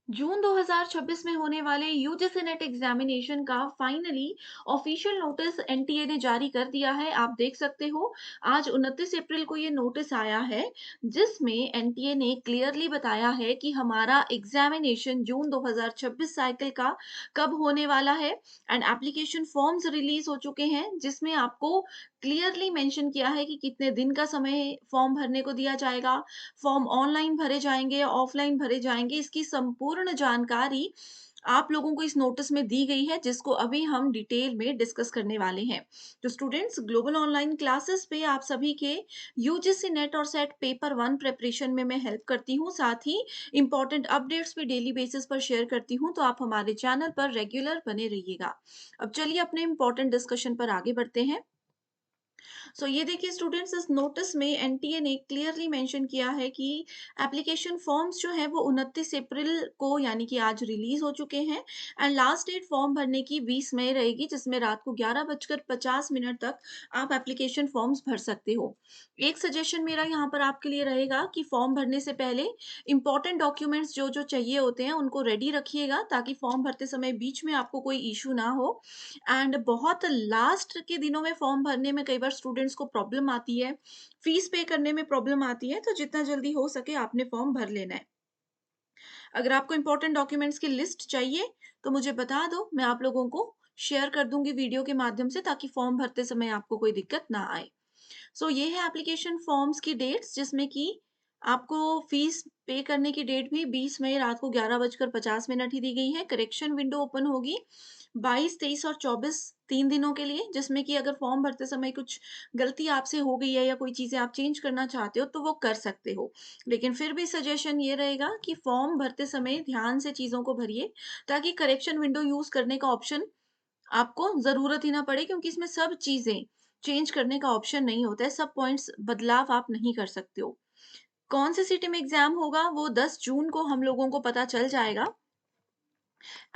जून 2026 में होने वाले यूजीसी नेट एग्जामिनेशन का फाइनली ऑफिशियल नोटिस एनटीए ने जारी कर दिया है। आप देख सकते हो, आज 29 अप्रैल को ये नोटिस आया है, जिसमें एनटीए ने क्लियरली बताया है कि हमारा एग्जामिनेशन जून 2026 साइकिल का कब होने वाला है। एंड एप्लीकेशन फॉर्म्स रिलीज हो चुके हैं, जिसमें आपको क्लियरली मेंशन किया है कि कितने दिन का समय फॉर्म भरने को दिया जाएगा, फॉर्म ऑनलाइन भरे जाएँगे या ऑफलाइन भरे जाएँगे, इसकी संपूर्ण जानकारी आप लोगों को इस नोटिस में दी गई है, जिसको अभी हम डिटेल में डिस्कस करने वाले हैं। तो स्टूडेंट्स, ग्लोबल ऑनलाइन क्लासेस पे आप सभी के यूजीसी नेट और सेट पेपर 1 प्रिपरेशन में मैं हेल्प करती हूँ, साथ ही इम्पोर्टेंट अपडेट्स भी डेली बेसिस पर शेयर करती हूँ, तो आप हमारे चैनल पर रेगुलर बने रहिएगा। अब चलिए अपने इम्पोर्टेंट डिस्कशन पर आगे बढ़ते हैं। ये देखिए स्टूडेंट्स, इस नोटिस में एनटीए ने क्लियरली मेंशन किया है कि एप्लीकेशन फॉर्म्स जो है वो 29 अप्रैल को यानी कि आज रिलीज हो चुके हैं। एंड लास्ट डेट फॉर्म भरने की 20 मई रहेगी, जिसमें रात को 11:50 तक आप एप्लीकेशन फॉर्म्स भर सकते हो। एक सजेशन मेरा यहाँ पर आपके लिए रहेगा कि फॉर्म भरने से पहले इंपॉर्टेंट डॉक्यूमेंट्स जो जो चाहिए होते हैं उनको रेडी रखिएगा, ताकि फॉर्म भरते समय बीच में आपको कोई इशू ना हो। एंड बहुत लास्ट के दिनों में फॉर्म भरने में कई बार स्टूडेंट्स को प्रॉब्लम आती है, फीस पे करने में प्रॉब्लम आती है, तो जितना जल्दी हो सके आपने फॉर्म भर लेना है। अगर आपको इंपॉर्टेंट डॉक्यूमेंट्स की लिस्ट चाहिए तो मुझे बता दो, मैं आप लोगों को शेयर कर दूंगी वीडियो के माध्यम से, ताकि फॉर्म भरते समय आपको कोई दिक्कत ना आए। ये है एप्लीकेशन फॉर्म्स की डेट्स, जिसमें कि आपको फीस पे करने की डेट भी 20 मई रात को 11:50 ही दी गई है। करेक्शन विंडो ओपन होगी 22, 23 और 24 3 दिनों के लिए, जिसमें कि अगर फॉर्म भरते समय कुछ गलती आपसे हो गई है या कोई चीज़ें आप चेंज करना चाहते हो, तो वो कर सकते हो। लेकिन फिर भी सजेशन ये रहेगा कि फॉर्म भरते समय ध्यान से चीज़ों को भरिए, ताकि करेक्शन विंडो यूज़ करने का ऑप्शन आपको ज़रूरत ही ना पड़े, क्योंकि इसमें सब चीज़ें चेंज करने का ऑप्शन नहीं होता है, सब पॉइंट्स बदलाव आप नहीं कर सकते हो। कौन सी सिटी में एग्ज़ाम होगा वो 10 जून को हम लोगों को पता चल जाएगा।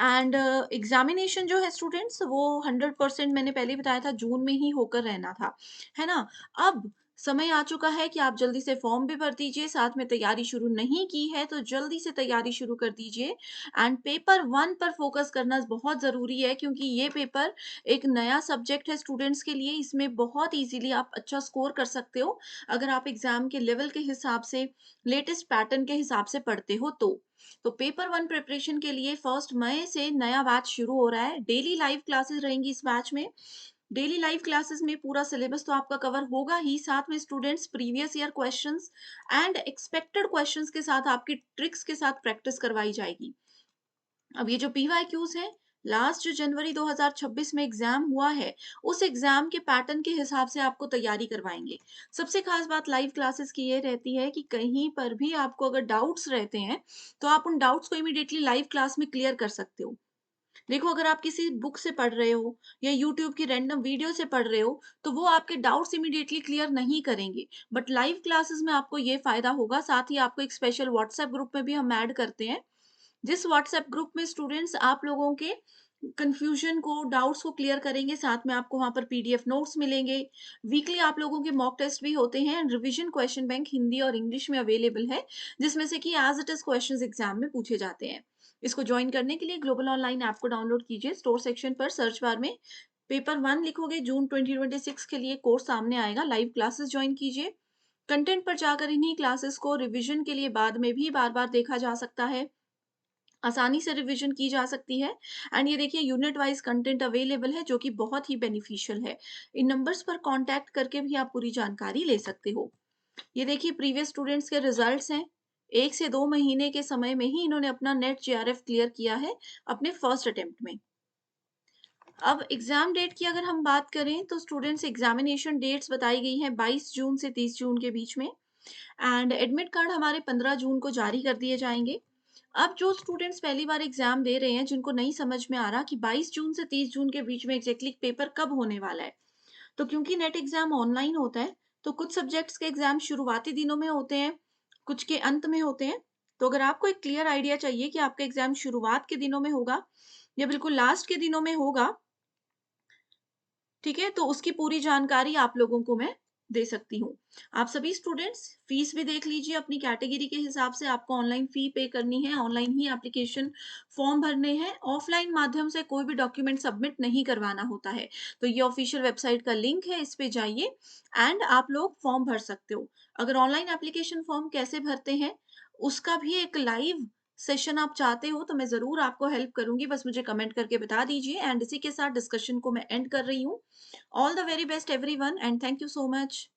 एंड एग्ज़ामिनेशन जो है स्टूडेंट्स, वो 100% मैंने पहले ही बताया था जून में ही होकर रहना था, है ना? अब समय आ चुका है कि आप जल्दी से फॉर्म भी भर दीजिए, साथ में तैयारी शुरू नहीं की है तो जल्दी से तैयारी शुरू कर दीजिए। एंड पेपर 1 पर फ़ोकस करना बहुत ज़रूरी है, क्योंकि ये पेपर एक नया सब्जेक्ट है स्टूडेंट्स के लिए, इसमें बहुत ईज़िली आप अच्छा स्कोर कर सकते हो, अगर आप एग्ज़ाम के लेवल के हिसाब से, लेटेस्ट पैटर्न के हिसाब से पढ़ते हो तो। पेपर 1 प्रिपरेशन के लिए 1 मई से नया बैच शुरू हो रहा है। डेली लाइव क्लासेस रहेंगी इस बैच में। डेली लाइव क्लासेस में पूरा सिलेबस तो आपका कवर होगा ही, साथ में students previous year questions and expected questions के साथ आपकी ट्रिक्स के साथ प्रैक्टिस करवाई जाएगी। अब ये जो पीवाईक्यूज है, लास्ट जो जनवरी 2026 में एग्जाम हुआ है, उस एग्जाम के पैटर्न के हिसाब से आपको तैयारी करवाएंगे। सबसे खास बात लाइव क्लासेस की ये रहती है कि कहीं पर भी आपको अगर डाउट्स रहते हैं, तो आप उन डाउट्स को इमीडिएटली लाइव क्लास में क्लियर कर सकते हो। देखो, अगर आप किसी बुक से पढ़ रहे हो या यूट्यूब की रैंडम वीडियो से पढ़ रहे हो, तो वो आपके डाउट्स इमीडिएटली क्लियर नहीं करेंगे। बट लाइव क्लासेस में आपको ये फायदा होगा, साथ ही आपको एक स्पेशल व्हाट्सएप ग्रुप में भी हम ऐड करते हैं, जिस व्हाट्सएप ग्रुप में स्टूडेंट्स आप लोगों के कंफ्यूजन को, डाउट्स को क्लियर करेंगे, साथ में आपको वहाँ पर पीडीएफ नोट्स मिलेंगे। वीकली आप लोगों के मॉक टेस्ट भी होते हैं, रिवीजन क्वेश्चन बैंक हिंदी और इंग्लिश में अवेलेबल है, जिसमें से कि as it is questions exam में पूछे जाते हैं। इसको ज्वाइन करने के लिए ग्लोबल ऑनलाइन ऐप को डाउनलोड कीजिए। स्टोर सेक्शन पर सर्च बार में पेपर 1 लिखोगे, जून 2026 के लिए कोर्स सामने आएगा। लाइव क्लासेस ज्वाइन कीजिए। कंटेंट पर जाकर इन्हीं क्लासेस को रिवीजन के लिए बाद में भी बार बार देखा जा सकता है, आसानी से रिवीजन की जा सकती है। एंड ये देखिए, यूनिट वाइज कंटेंट अवेलेबल है, जो कि बहुत ही बेनिफिशियल है। इन नंबर्स पर कांटेक्ट करके भी आप पूरी जानकारी ले सकते हो। ये देखिए, प्रीवियस स्टूडेंट्स के रिजल्ट्स हैं। 1 से 2 महीने के समय में ही इन्होंने अपना नेट जेआरएफ क्लियर किया है, अपने फर्स्ट अटेम्प्ट में। अब एग्जाम डेट की अगर हम बात करें, तो स्टूडेंट्स एग्जामिनेशन डेट्स बताई गई हैं 22 जून से 30 जून के बीच में। एंड एडमिट कार्ड हमारे 15 जून को जारी कर दिए जाएंगे। अब जो स्टूडेंट्स पहली बार एग्जाम दे रहे हैं, जिनको नहीं समझ में आ रहा कि 22 जून से 30 जून के बीच में एग्जैक्टली पेपर कब होने वाला है, तो क्योंकि नेट एग्जाम ऑनलाइन होता है, तो कुछ सब्जेक्ट्स के एग्जाम शुरुआती दिनों में होते हैं, कुछ के अंत में होते हैं। तो अगर आपको एक क्लियर आइडिया चाहिए कि आपका एग्जाम शुरुआत के दिनों में होगा या बिल्कुल लास्ट के दिनों में होगा, ठीक है, तो उसकी पूरी जानकारी आप लोगों को मैं दे सकती हूँ। आप सभी स्टूडेंट्स फीस भी देख लीजिए, अपनी कैटेगरी के हिसाब से आपको ऑनलाइन फ़ी पे करनी है, ऑनलाइन ही एप्लीकेशन फॉर्म भरने हैं, ऑफ़लाइन माध्यम से कोई भी डॉक्यूमेंट सबमिट नहीं करवाना होता है। तो ये ऑफ़िशियल वेबसाइट का लिंक है, इस पे जाइए एंड आप लोग फॉर्म भर सकते हो। अगर ऑनलाइन एप्लीकेशन फॉर्म कैसे भरते हैं, उसका भी एक लाइव सेशन आप चाहते हो तो मैं ज़रूर आपको हेल्प करूँगी, बस मुझे कमेंट करके बता दीजिए एंड इसी के साथ डिस्कशन को मैं एंड कर रही हूँ। All the very best everyone and thank you so much.